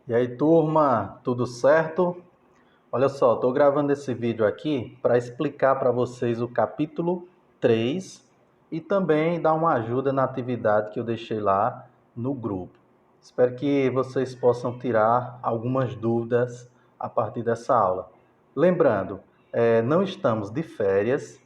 E aí, turma, tudo certo? Olha só, estou gravando esse vídeo aqui para explicar para vocês o capítulo 3 e também dar uma ajuda na atividade que eu deixei lá no grupo. Espero que vocês possam tirar algumas dúvidas a partir dessa aula. Lembrando, não estamos de férias,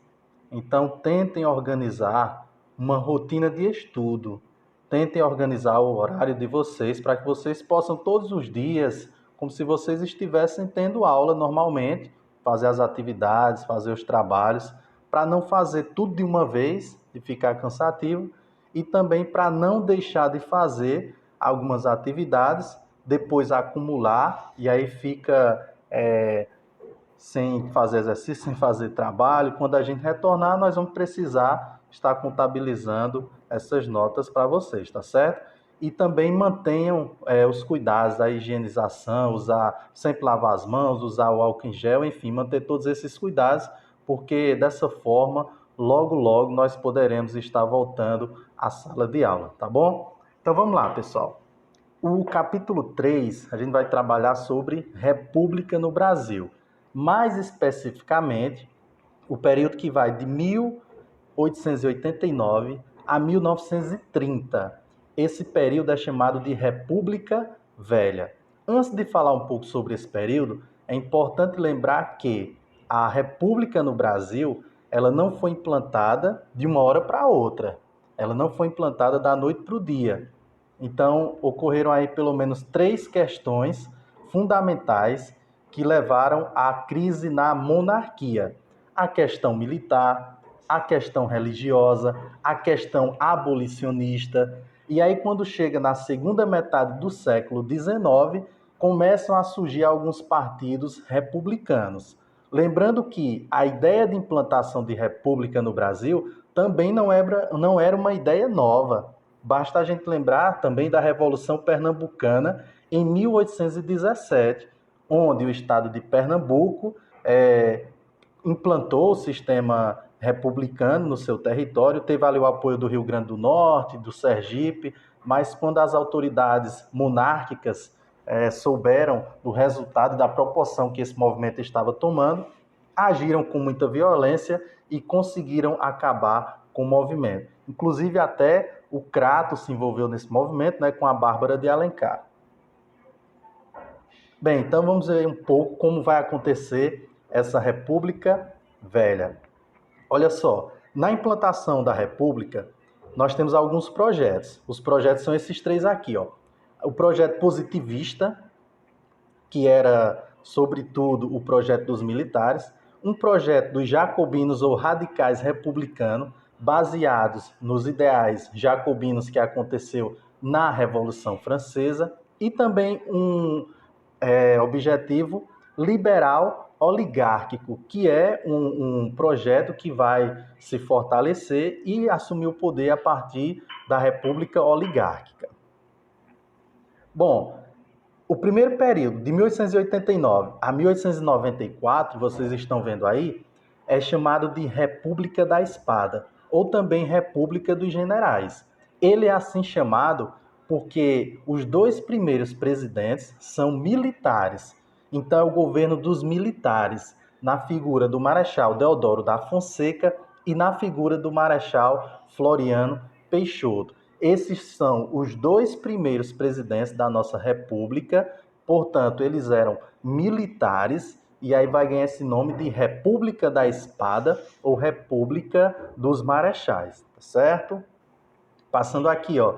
então tentem organizar uma rotina de estudo. Tentem organizar o horário de vocês para que vocês possam todos os dias, como se vocês estivessem tendo aula normalmente, fazer as atividades, fazer os trabalhos, para não fazer tudo de uma vez e ficar cansativo, e também para não deixar de fazer algumas atividades, depois acumular e aí fica sem fazer exercício, sem fazer trabalho. Quando a gente retornar, nós vamos precisar estar contabilizando essas notas para vocês, tá certo? E também mantenham os cuidados da higienização, usar sempre lavar as mãos, usar o álcool em gel, enfim, manter todos esses cuidados, porque dessa forma, logo, logo, nós poderemos estar voltando à sala de aula, tá bom? Então vamos lá, pessoal. O capítulo 3 a gente vai trabalhar sobre República no Brasil. Mais especificamente, o período que vai de 1889 a 1930. Esse período é chamado de República Velha. Antes de falar um pouco sobre esse período, é importante lembrar que a República no Brasil, ela não foi implantada de uma hora para outra. Ela não foi implantada da noite para o dia. Então, ocorreram aí pelo menos três questões fundamentais que levaram à crise na monarquia: a questão militar, a questão religiosa, a questão abolicionista. E aí, quando chega na segunda metade do século XIX, começam a surgir alguns partidos republicanos. Lembrando que a ideia de implantação de república no Brasil também não era uma ideia nova. Basta a gente lembrar também da Revolução Pernambucana em 1817, onde o estado de Pernambuco implantou o sistema republicano no seu território, teve ali o apoio do Rio Grande do Norte, do Sergipe, mas quando as autoridades monárquicas souberam do resultado, da proporção que esse movimento estava tomando, agiram com muita violência e conseguiram acabar com o movimento. Inclusive até o Crato se envolveu nesse movimento, né, com a Bárbara de Alencar. Bem, então vamos ver um pouco como vai acontecer essa República Velha. Olha só, na implantação da República, nós temos alguns projetos. Os projetos são esses três aqui, ó. O projeto positivista, que era, sobretudo, o projeto dos militares, um projeto dos jacobinos ou radicais republicanos, baseados nos ideais jacobinos que aconteceu na Revolução Francesa, e também um objetivo liberal oligárquico, que é um projeto que vai se fortalecer e assumir o poder a partir da República Oligárquica. Bom, o primeiro período, de 1889 a 1894, vocês estão vendo aí, é chamado de República da Espada, ou também República dos Generais. Ele é assim chamado porque os dois primeiros presidentes são militares. Então, é o governo dos militares, na figura do Marechal Deodoro da Fonseca e na figura do Marechal Floriano Peixoto. Esses são os dois primeiros presidentes da nossa República, portanto, eles eram militares, e aí vai ganhar esse nome de República da Espada ou República dos Marechais, tá certo? Passando aqui, ó,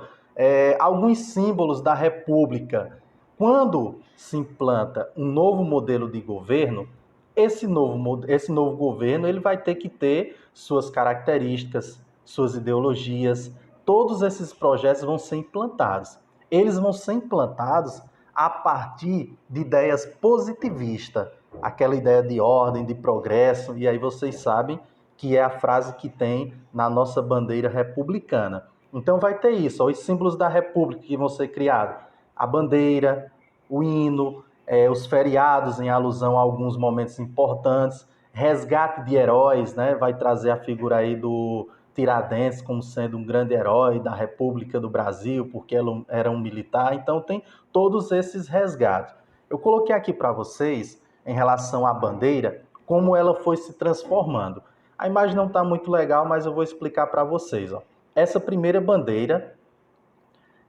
alguns símbolos da República. Quando se implanta um novo modelo de governo, esse novo governo ele vai ter que ter suas características, suas ideologias. Todos esses projetos vão ser implantados. Eles vão ser implantados a partir de ideias positivistas, aquela ideia de ordem, de progresso, e aí vocês sabem que é a frase que tem na nossa bandeira republicana. Então vai ter isso, ó, os símbolos da República que vão ser criados. A bandeira, o hino, os feriados em alusão a alguns momentos importantes, resgate de heróis, né? Vai trazer a figura aí do Tiradentes como sendo um grande herói da República do Brasil, porque ele era um militar. Então tem todos esses resgates. Eu coloquei aqui para vocês, em relação à bandeira, como ela foi se transformando. A imagem não está muito legal, mas eu vou explicar para vocês. Ó. Essa primeira bandeira,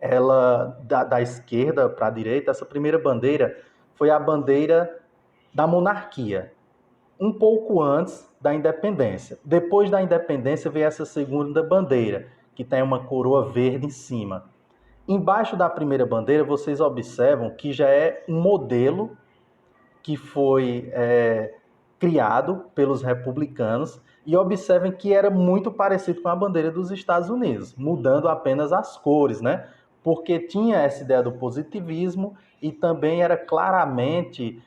ela da esquerda para a direita, essa primeira bandeira foi a bandeira da monarquia, um pouco antes da independência. Depois da independência veio essa segunda bandeira, que tem uma coroa verde em cima. Embaixo da primeira bandeira, vocês observam que já é um modelo que foi criado pelos republicanos, e observem que era muito parecido com a bandeira dos Estados Unidos, mudando apenas as cores, né? Porque tinha essa ideia do positivismo e também era claramente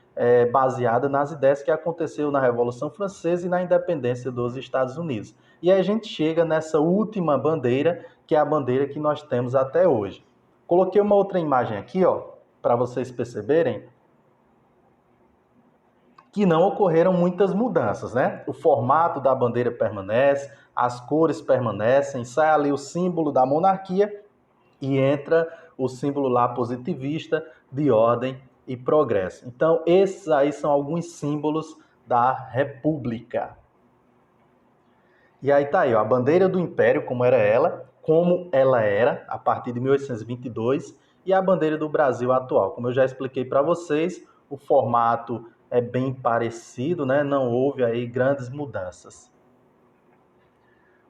baseada nas ideias que aconteceu na Revolução Francesa e na independência dos Estados Unidos. E aí a gente chega nessa última bandeira, que é a bandeira que nós temos até hoje. Coloquei uma outra imagem aqui, ó, para vocês perceberem que não ocorreram muitas mudanças, né? O formato da bandeira permanece, as cores permanecem, sai ali o símbolo da monarquia e entra o símbolo lá positivista de ordem e progresso. Então, esses aí são alguns símbolos da República. E aí tá aí, ó, a bandeira do Império, como ela era a partir de 1822, e a bandeira do Brasil atual. Como eu já expliquei para vocês, o formato é bem parecido, né? Não houve aí grandes mudanças.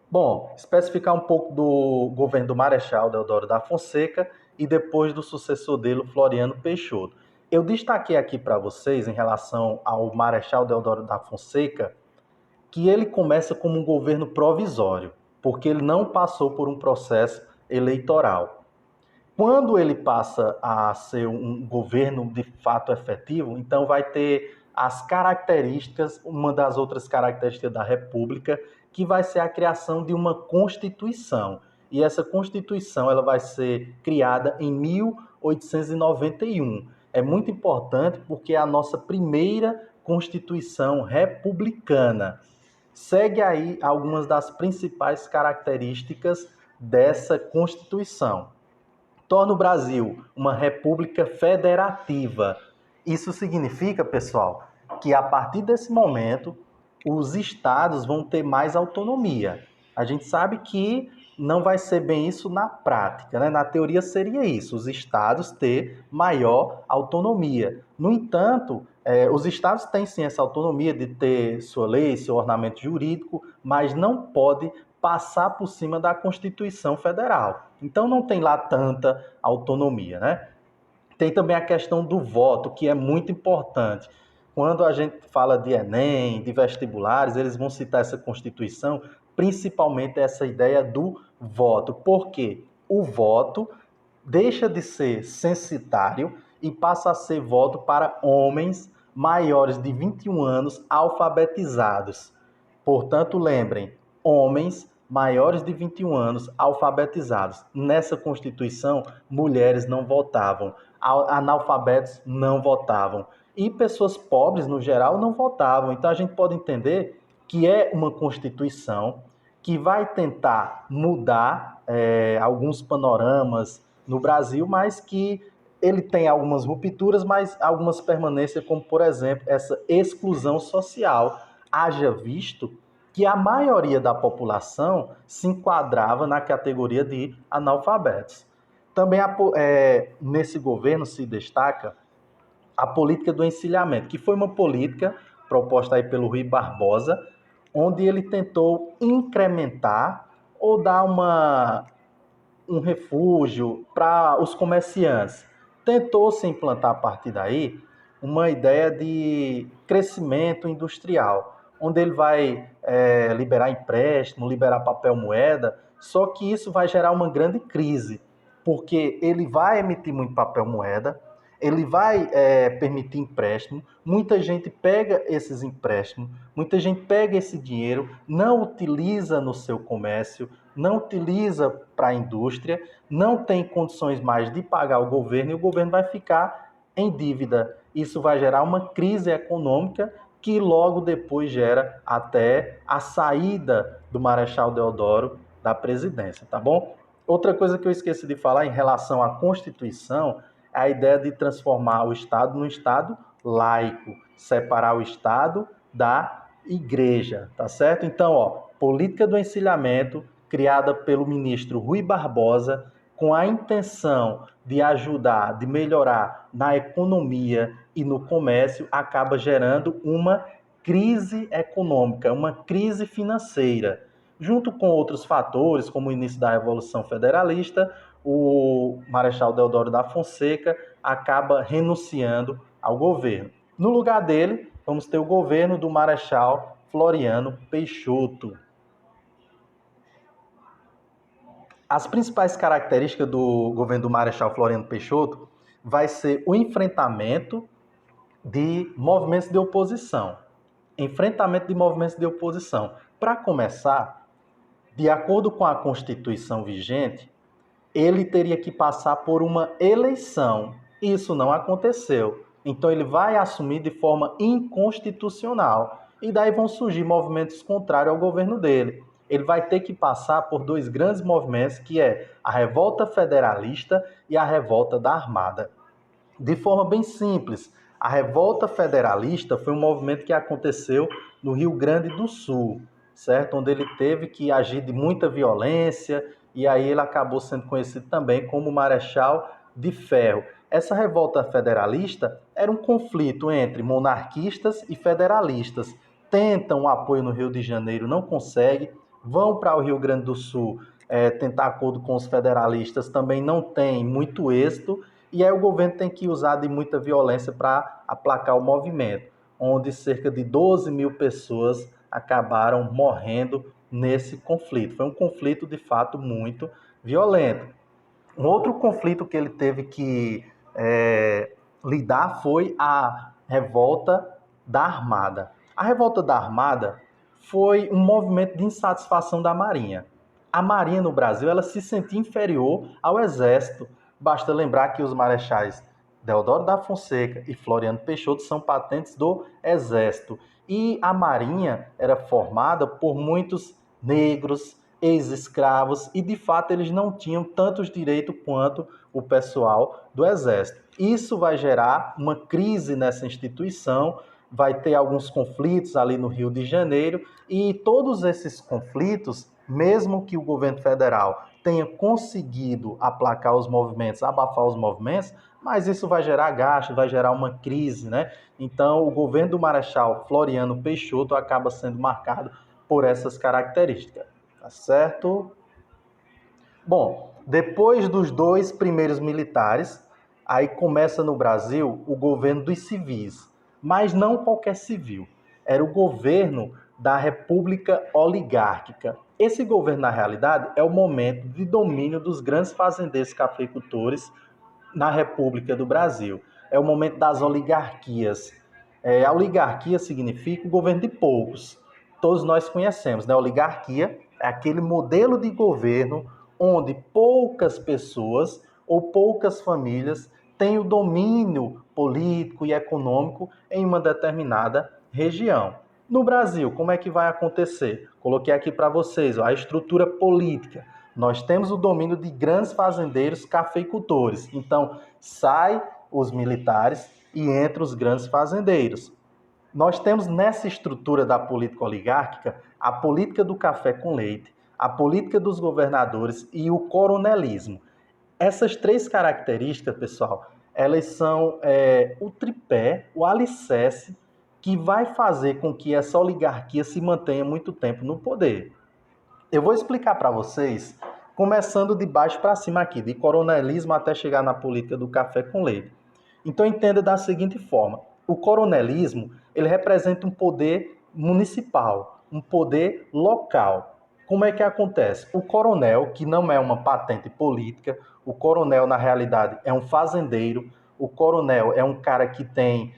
Bom, especificar um pouco do governo do Marechal Deodoro da Fonseca e depois do sucessor dele, Floriano Peixoto. Eu destaquei aqui para vocês, em relação ao Marechal Deodoro da Fonseca, que ele começa como um governo provisório, porque ele não passou por um processo eleitoral. Quando ele passa a ser um governo de fato efetivo, então vai ter as características, uma das outras características da República, que vai ser a criação de uma Constituição. E essa Constituição ela vai ser criada em 1891. É muito importante porque é a nossa primeira Constituição republicana. Segue aí algumas das principais características dessa Constituição. Torna o Brasil uma república federativa. Isso significa, pessoal, que a partir desse momento os estados vão ter mais autonomia. A gente sabe que não vai ser bem isso na prática, né? Na teoria seria isso, os estados ter maior autonomia. No entanto, os estados têm sim essa autonomia de ter sua lei, seu ordenamento jurídico, mas não pode passar por cima da Constituição Federal. Então não tem lá tanta autonomia, né? Tem também a questão do voto, que é muito importante. Quando a gente fala de Enem, de vestibulares, eles vão citar essa Constituição, principalmente essa ideia do voto. Porque o voto deixa de ser censitário e passa a ser voto para homens maiores de 21 anos alfabetizados. Portanto, lembrem, homens maiores de 21 anos alfabetizados. Nessa Constituição, mulheres não votavam, analfabetos não votavam e pessoas pobres, no geral, não votavam. Então, a gente pode entender que é uma Constituição que vai tentar mudar alguns panoramas no Brasil, mas que ele tem algumas rupturas, mas algumas permanências, como, por exemplo, essa exclusão social. Haja visto que a maioria da população se enquadrava na categoria de analfabetos. Também nesse governo se destaca a política do encilhamento, que foi uma política proposta aí pelo Rui Barbosa, onde ele tentou incrementar ou dar um refúgio para os comerciantes. Tentou-se implantar a partir daí uma ideia de crescimento industrial, onde ele vai liberar empréstimo, liberar papel moeda, só que isso vai gerar uma grande crise, porque ele vai emitir muito papel moeda, ele vai permitir empréstimo, muita gente pega esses empréstimos, muita gente pega esse dinheiro, não utiliza no seu comércio, não utiliza para a indústria, não tem condições mais de pagar o governo e o governo vai ficar em dívida. Isso vai gerar uma crise econômica que logo depois gera até a saída do Marechal Deodoro da presidência, tá bom? Outra coisa que eu esqueci de falar em relação à Constituição é a ideia de transformar o Estado num Estado laico, separar o Estado da Igreja, tá certo? Então, política do encilhamento criada pelo ministro Rui Barbosa com a intenção de ajudar, de melhorar na economia e no comércio, acaba gerando uma crise econômica, uma crise financeira. Junto com outros fatores, como o início da Revolução Federalista, o Marechal Deodoro da Fonseca acaba renunciando ao governo. No lugar dele, vamos ter o governo do Marechal Floriano Peixoto. As principais características do governo do Marechal Floriano Peixoto vai ser o enfrentamento de movimentos de oposição. Enfrentamento de movimentos de oposição. Para começar, de acordo com a Constituição vigente, ele teria que passar por uma eleição. Isso não aconteceu. Então ele vai assumir de forma inconstitucional. E daí vão surgir movimentos contrários ao governo dele. Ele vai ter que passar por dois grandes movimentos, que é a Revolta Federalista e a Revolta da Armada. De forma bem simples, a Revolta Federalista foi um movimento que aconteceu no Rio Grande do Sul, certo? Onde ele teve que agir de muita violência, e aí ele acabou sendo conhecido também como Marechal de Ferro. Essa revolta federalista era um conflito entre monarquistas e federalistas. Tentam um apoio no Rio de Janeiro, não conseguem, vão para o Rio Grande do Sul tentar acordo com os federalistas, também não tem muito êxito, e aí o governo tem que usar de muita violência para aplacar o movimento, onde cerca de 12 mil pessoas acabaram morrendo nesse conflito. Foi um conflito, de fato, muito violento. Um outro conflito que ele teve que lidar foi a Revolta da Armada. A Revolta da Armada foi um movimento de insatisfação da Marinha. A Marinha no Brasil ela se sentia inferior ao Exército. Basta lembrar que os marechais Deodoro da Fonseca e Floriano Peixoto são patentes do Exército. E a Marinha era formada por muitos negros, ex-escravos, e de fato eles não tinham tantos direitos quanto o pessoal do Exército. Isso vai gerar uma crise nessa instituição, vai ter alguns conflitos ali no Rio de Janeiro, e todos esses conflitos, mesmo que o governo federal tenha conseguido aplacar os movimentos, abafar os movimentos, mas isso vai gerar gasto, vai gerar uma crise, né? Então, o governo do Marechal Floriano Peixoto acaba sendo marcado por essas características, tá certo? Bom, depois dos dois primeiros militares, aí começa no Brasil o governo dos civis, mas não qualquer civil, era o governo da República Oligárquica. Esse governo, na realidade, é o momento de domínio dos grandes fazendeiros cafeicultores na República do Brasil. É o momento das oligarquias. A oligarquia significa o governo de poucos. Todos nós conhecemos, né? A oligarquia é aquele modelo de governo onde poucas pessoas ou poucas famílias têm o domínio político e econômico em uma determinada região. No Brasil, como é que vai acontecer? Coloquei aqui para vocês a estrutura política. Nós temos o domínio de grandes fazendeiros cafeicultores. Então, sai os militares e entra os grandes fazendeiros. Nós temos nessa estrutura da política oligárquica a política do café com leite, a política dos governadores e o coronelismo. Essas três características, pessoal, elas são o tripé, o alicerce que vai fazer com que essa oligarquia se mantenha muito tempo no poder. Eu vou explicar para vocês, começando de baixo para cima aqui, de coronelismo até chegar na política do café com leite. Então entenda da seguinte forma: o coronelismo ele representa um poder municipal, um poder local. Como é que acontece? O coronel, que não é uma patente política, o coronel na realidade é um fazendeiro, o coronel é um cara que tem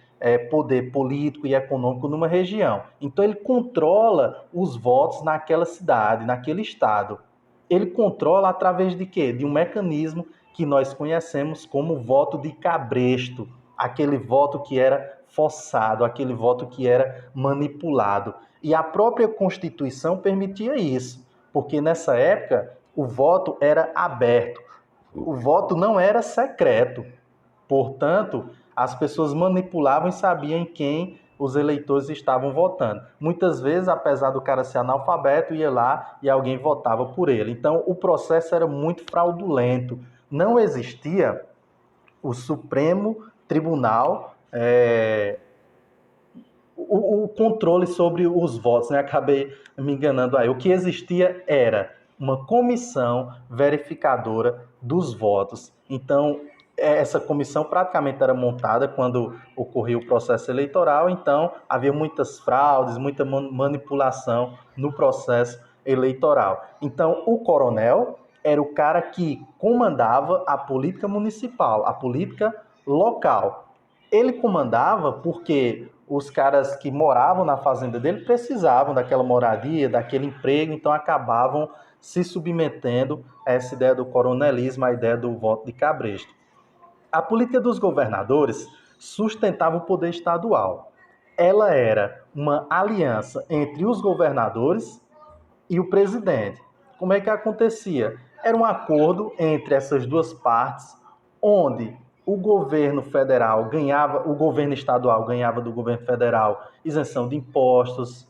poder político e econômico numa região. Então ele controla os votos naquela cidade, naquele estado. Ele controla através de quê? De um mecanismo que nós conhecemos como voto de cabresto, aquele voto que era forçado, aquele voto que era manipulado. E a própria Constituição permitia isso, porque nessa época o voto era aberto, o voto não era secreto. Portanto, as pessoas manipulavam e sabiam em quem os eleitores estavam votando. Muitas vezes, apesar do cara ser analfabeto, ia lá e alguém votava por ele. Então, o processo era muito fraudulento. Não existia o Supremo Tribunal, o controle sobre os votos, né? Acabei me enganando aí. O que existia era uma comissão verificadora dos votos. Então, essa comissão praticamente era montada quando ocorria o processo eleitoral, então havia muitas fraudes, muita manipulação no processo eleitoral. Então, o coronel era o cara que comandava a política municipal, a política local. Ele comandava porque os caras que moravam na fazenda dele precisavam daquela moradia, daquele emprego, então acabavam se submetendo a essa ideia do coronelismo, a ideia do voto de cabresto. A política dos governadores sustentava o poder estadual. Ela era uma aliança entre os governadores e o presidente. Como é que acontecia? Era um acordo entre essas duas partes, onde o governo federal ganhava, o governo estadual ganhava do governo federal isenção de impostos,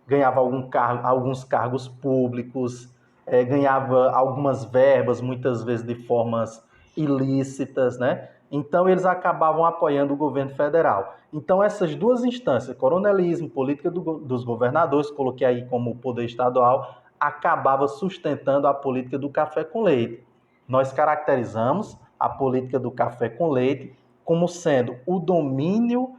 ganhava alguns cargos públicos, ganhava algumas verbas, muitas vezes de formas ilícitas, né? Então eles acabavam apoiando o governo federal. Então essas duas instâncias, coronelismo, política dos governadores, coloquei aí como poder estadual, acabava sustentando a política do café com leite. Nós caracterizamos a política do café com leite como sendo o domínio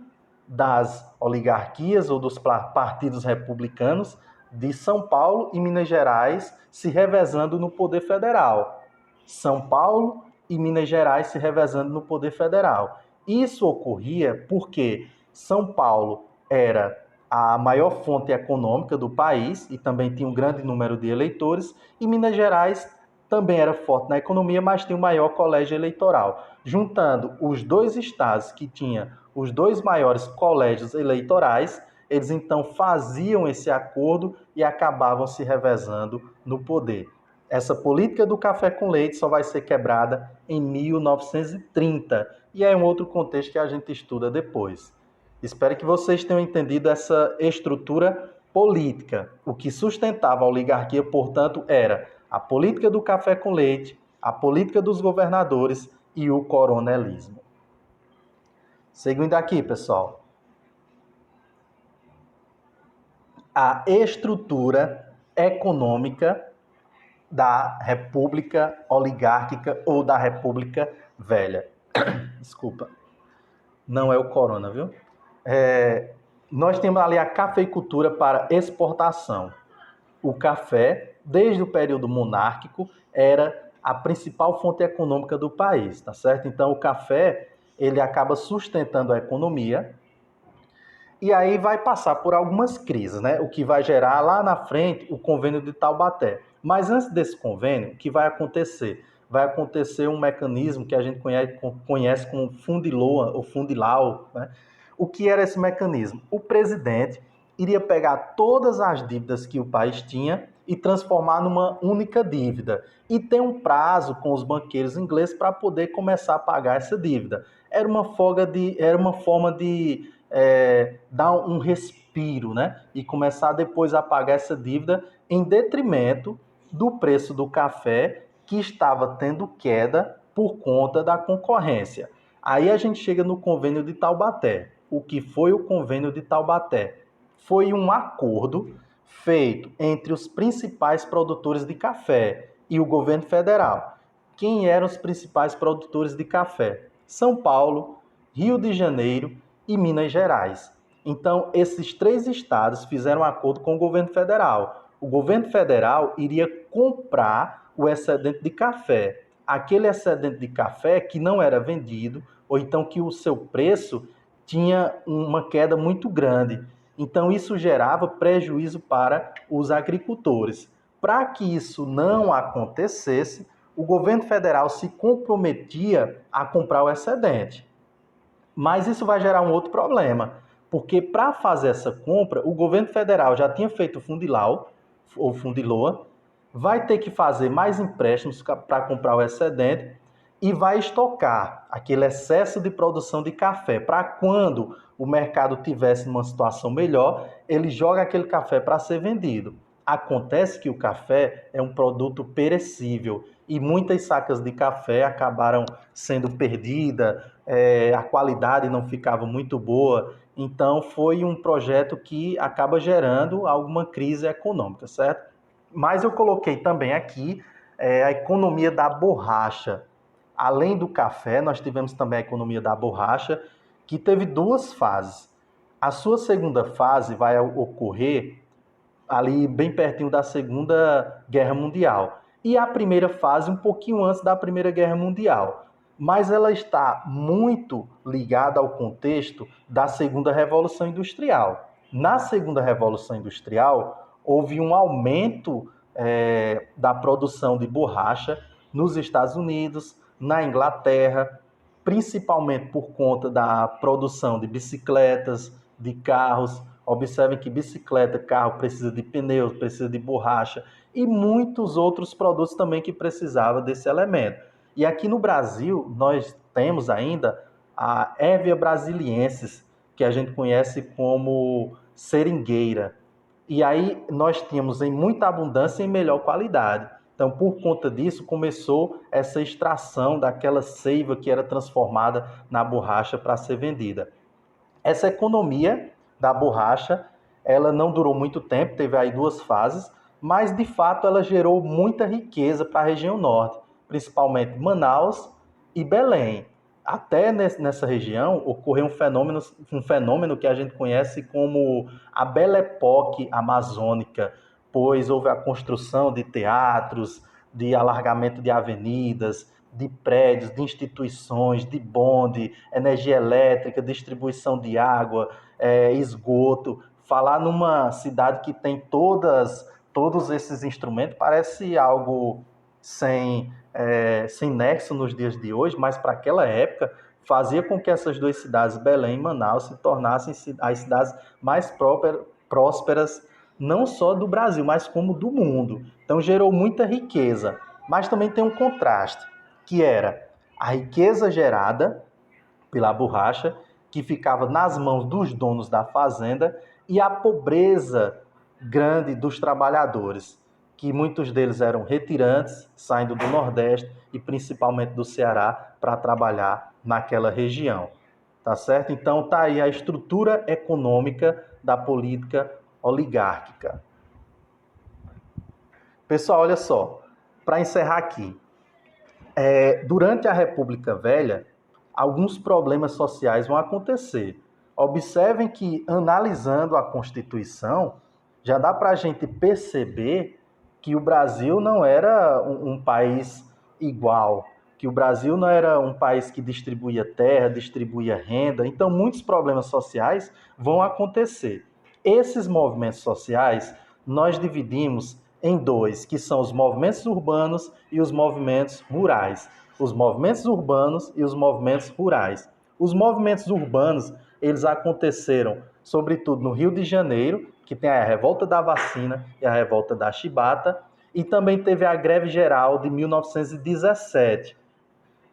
das oligarquias ou dos partidos republicanos de São Paulo e Minas Gerais se revezando no poder federal. São Paulo e Minas Gerais se revezando no poder federal. Isso ocorria porque São Paulo era a maior fonte econômica do país e também tinha um grande número de eleitores, e Minas Gerais também era forte na economia, mas tinha o maior colégio eleitoral. Juntando os dois estados que tinham os dois maiores colégios eleitorais, eles então faziam esse acordo e acabavam se revezando no poder. Essa política do café com leite só vai ser quebrada em 1930, e é um outro contexto que a gente estuda depois. Espero que vocês tenham entendido essa estrutura política. O que sustentava a oligarquia, portanto, era a política do café com leite, a política dos governadores e o coronelismo. Seguindo aqui, pessoal. A estrutura econômica da República Oligárquica ou da República Velha. Desculpa. Não é o corona, viu? Nós temos ali a cafeicultura para exportação. O café, desde o período monárquico, era a principal fonte econômica do país, tá certo? Então, o café, ele acaba sustentando a economia e aí vai passar por algumas crises, né? O que vai gerar lá na frente o convênio de Taubaté. Mas antes desse convênio, o que vai acontecer? Vai acontecer um mecanismo que a gente conhece como Fundiloa ou Fundilau, né? O que era esse mecanismo? O presidente iria pegar todas as dívidas que o país tinha e transformar numa única dívida. E ter um prazo com os banqueiros ingleses para poder começar a pagar essa dívida. Era uma forma de dar um respiro, né? E começar depois a pagar essa dívida em detrimento do preço do café, que estava tendo queda por conta da concorrência. Aí a gente chega no convênio de Taubaté. O que foi o convênio de Taubaté? Foi um acordo feito entre os principais produtores de café e o governo federal. Quem eram os principais produtores de café? São Paulo, Rio de Janeiro e Minas Gerais. Então, esses três estados fizeram um acordo com o governo federal. O governo federal iria comprar o excedente de café. Aquele excedente de café que não era vendido, ou então que o seu preço tinha uma queda muito grande. Então, isso gerava prejuízo para os agricultores. Para que isso não acontecesse, o governo federal se comprometia a comprar o excedente. Mas isso vai gerar um outro problema, porque para fazer essa compra, o governo federal já tinha feito o Fundilau, ou Fundiloa, vai ter que fazer mais empréstimos para comprar o excedente e vai estocar aquele excesso de produção de café para quando o mercado tivesse numa situação melhor, ele joga aquele café para ser vendido. Acontece que o café é um produto perecível e muitas sacas de café acabaram sendo perdidas, a qualidade não ficava muito boa, então foi um projeto que acaba gerando alguma crise econômica, certo? Mas eu coloquei também aqui a economia da borracha. Além do café, nós tivemos também a economia da borracha, que teve duas fases. A sua segunda fase vai ocorrer ali bem pertinho da Segunda Guerra Mundial. E a primeira fase um pouquinho antes da Primeira Guerra Mundial. Mas ela está muito ligada ao contexto da Segunda Revolução Industrial. Na Segunda Revolução Industrial, houve um aumento da produção de borracha nos Estados Unidos, na Inglaterra, principalmente por conta da produção de bicicletas, de carros. Observem que bicicleta, carro precisa de pneus, precisa de borracha e muitos outros produtos também que precisava desse elemento. E aqui no Brasil, nós temos ainda a Hevea brasiliensis, que a gente conhece como seringueira. E aí nós tínhamos em muita abundância e em melhor qualidade. Então, por conta disso, começou essa extração daquela seiva que era transformada na borracha para ser vendida. Essa economia da borracha, ela não durou muito tempo, teve aí duas fases, mas de fato ela gerou muita riqueza para a região norte, principalmente Manaus e Belém. Até nessa região ocorreu um fenômeno que a gente conhece como a Belle Époque amazônica, pois houve a construção de teatros, de alargamento de avenidas, de prédios, de instituições, de bonde, energia elétrica, distribuição de água, esgoto. Falar numa cidade que tem todos esses instrumentos parece algo sem nexo nos dias de hoje, mas para aquela época fazia com que essas duas cidades, Belém e Manaus, se tornassem as cidades mais prósperas, não só do Brasil, mas como do mundo. Então gerou muita riqueza, mas também tem um contraste, que era a riqueza gerada pela borracha, que ficava nas mãos dos donos da fazenda, e a pobreza grande dos trabalhadores, que muitos deles eram retirantes, saindo do Nordeste e principalmente do Ceará para trabalhar naquela região. Tá certo? Então tá aí a estrutura econômica da política oligárquica. Pessoal, olha só, para encerrar aqui, durante a República Velha, alguns problemas sociais vão acontecer. Observem que, analisando a Constituição, já dá para a gente perceber que o Brasil não era um país igual, que o Brasil não era um país que distribuía terra, distribuía renda. Então, muitos problemas sociais vão acontecer. Esses movimentos sociais nós dividimos em dois, que são os movimentos urbanos e os movimentos rurais. Os movimentos urbanos e os movimentos rurais. Os movimentos urbanos, eles aconteceram sobretudo no Rio de Janeiro, que tem a revolta da vacina e a revolta da chibata, e também teve a greve geral de 1917.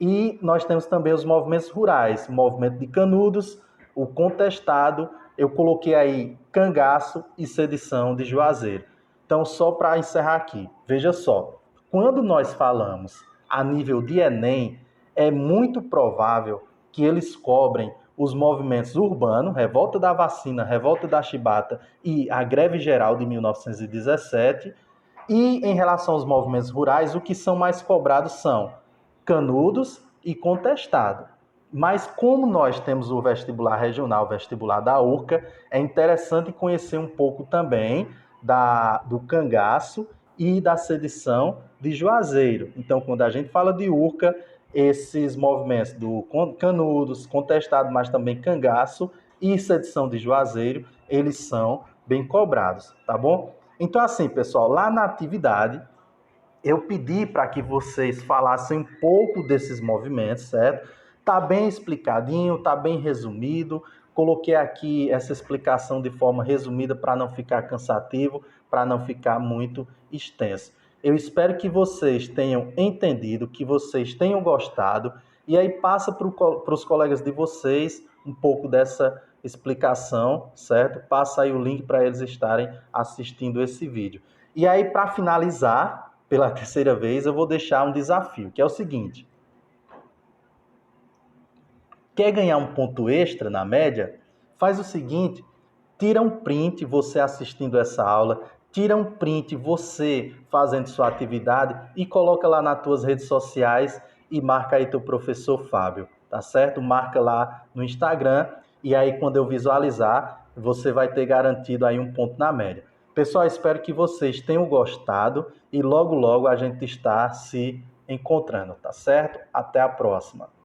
E nós temos também os movimentos rurais, o movimento de Canudos, o contestado, eu coloquei aí cangaço e sedição de Juazeiro. Então, só para encerrar aqui, veja só, quando nós falamos a nível de Enem, é muito provável que eles cobrem os movimentos urbanos, revolta da vacina, revolta da chibata e a greve geral de 1917, e em relação aos movimentos rurais, o que são mais cobrados são Canudos e contestado. Mas como nós temos o vestibular regional, o vestibular da URCA, é interessante conhecer um pouco também do cangaço e da sedição de Juazeiro. Então, quando a gente fala de URCA, esses movimentos do Canudos, contestado, mas também cangaço e sedição de Juazeiro, eles são bem cobrados, tá bom? Então, assim, pessoal, lá na atividade, eu pedi para que vocês falassem um pouco desses movimentos, certo? Tá bem explicadinho, tá bem resumido. Coloquei aqui essa explicação de forma resumida para não ficar cansativo, para não ficar muito extenso. Eu espero que vocês tenham entendido, que vocês tenham gostado, e aí passa para os colegas de vocês um pouco dessa explicação, certo? Passa aí o link para eles estarem assistindo esse vídeo. E aí, para finalizar, pela terceira vez, eu vou deixar um desafio, que é o seguinte: quer ganhar um ponto extra na média? Faz o seguinte, tira um print você assistindo essa aula, tira um print você fazendo sua atividade e coloca lá nas tuas redes sociais e marca aí teu professor Fábio, tá certo? Marca lá no Instagram e aí quando eu visualizar, você vai ter garantido aí um ponto na média. Pessoal, espero que vocês tenham gostado e logo logo a gente está se encontrando, tá certo? Até a próxima.